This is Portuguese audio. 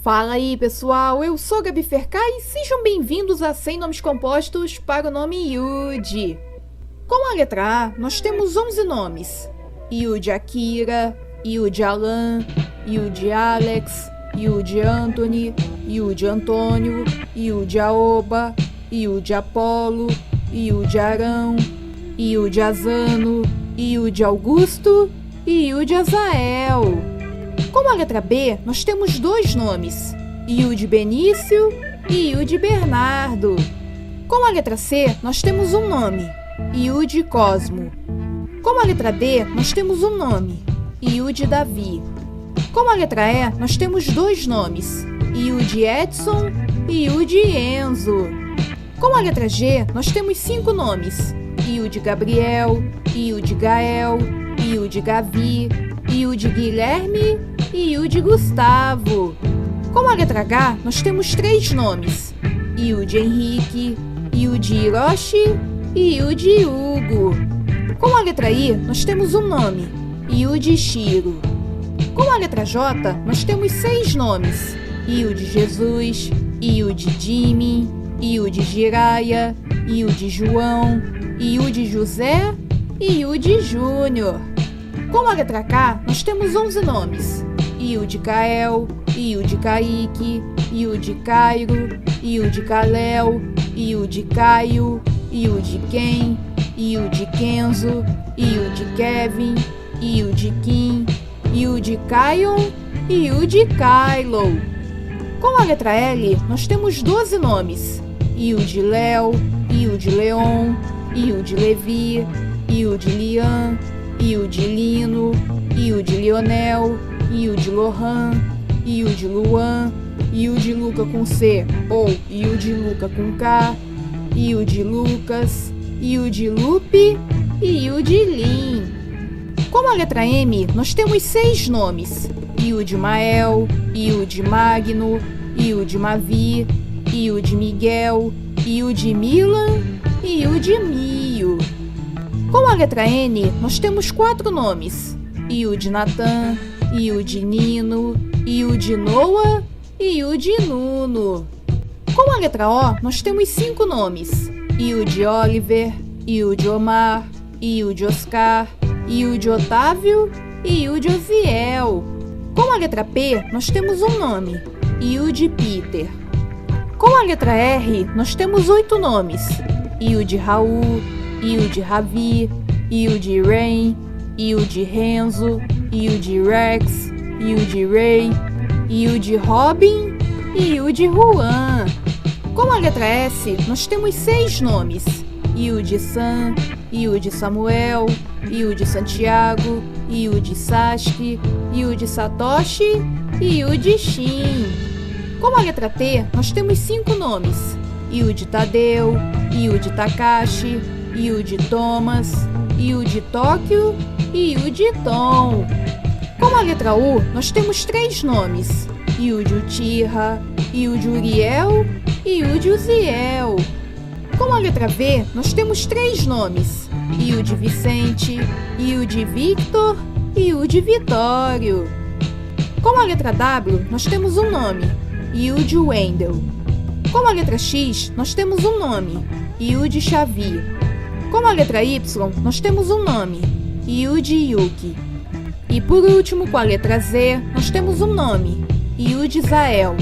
Fala aí, pessoal, eu sou Gabi Fercai e sejam bem-vindos a 100 nomes compostos para o nome Yuji. Com a letra A, nós temos 11 nomes: Yuji Akira, Yuji Alan, Yuji Alex, Yuji Anthony, Yuji Antônio, Yuji Aoba, Yuji Apolo, Yuji Arão, Yuji Azano, Yuji Augusto e Yuji Azael. Com a letra B, nós temos 2 nomes: Yuji Benício e Yuji Bernardo. Com a letra C, nós temos um nome: Yuji Cosmo. Com a letra D, nós temos um nome: Yuji Davi. Com a letra E, nós temos 2 nomes: Yuji Edson e Yuji Enzo. Com a letra G, nós temos 5 nomes: Yuji Gabriel, Yuji Gael, Yuji Gavi, Yuji Guilherme e Yuji Gustavo. Com a letra H, nós temos 3 nomes: Yuji Henrique, Yuji Hiroshi e Yuji Hugo. Com a letra I, nós temos um nome: Yuji Shiro. Com a letra J, nós temos 6 nomes: Yuji Jesus, Yuji Jimmy, Yuji Jiraya, Yuji João, Yuji José e Yuji Júnior. Com a letra K, nós temos 11 nomes: Yuji Kael, Yuji Kaique, Yuji Cairo, Yuji Kalel, Yuji Caio, Yuji Ken, Yuji Kenzo, Yuji Kevin, Yuji Kim, Yuji Kion e Yuji Kylo. Com a letra L, nós temos 12 nomes: Yuji Léo, Yuji Leon, Yuji Levi, Yuji Lian, Yuji Lino, Yuji Lionel, Yuji Lohan, Yuji Luan, Yuji Luca com C ou Yuji Luca com K, Yuji Lucas, Yuji Lupe e Yuji Lin. Com a letra M, nós temos 6 nomes: Yuji Mael, Yuji Magno, Yuji Mavi, Yuji Miguel, Yuji Milan e Yuji Mio. Com a letra N, nós temos 4 nomes: Yuji Natan, Yuji Nino, Yuji Noah e Yuji Nuno. Com a letra O, nós temos 5 nomes: Yuji Oliver, Yuji Omar, Yuji Oscar, Yuji Otávio e Yuji Oziel. Com a letra P, nós temos um nome: Yuji Peter. Com a letra R, nós temos 8 nomes: Yuji Raul, Yuji Ravi, Yuji Rain, Yuji Renzo, Yuji Rex, Yuji Ray, Yuji Robin e Yuji Juan. Com a letra S, nós temos 6 nomes: Yuji San, Yuji Samuel, Yuji Santiago, Yuji Sasuke, Yuji Satoshi e Yuji Shin. Com a letra T, nós temos 5 nomes: Yuji Tadeu, Yuji Takashi, Yuji Thomas, Yuji Tóquio e Yuji Tom. Com a letra U, nós temos 3 nomes: Yuji Uchiha, Yuji Uriel e Yuji Uziel. Com a letra V, nós temos 3 nomes: Yuji Vicente, Yuji Victor e Yuji Vitório. Com a letra W, nós temos um nome: Yuji Wendel. Com a letra X, nós temos um nome: Yuji Xavi. Com a letra Y, nós temos um nome: Yuji Yuki. E por último, com a letra Z, nós temos um nome: Yuji Zael.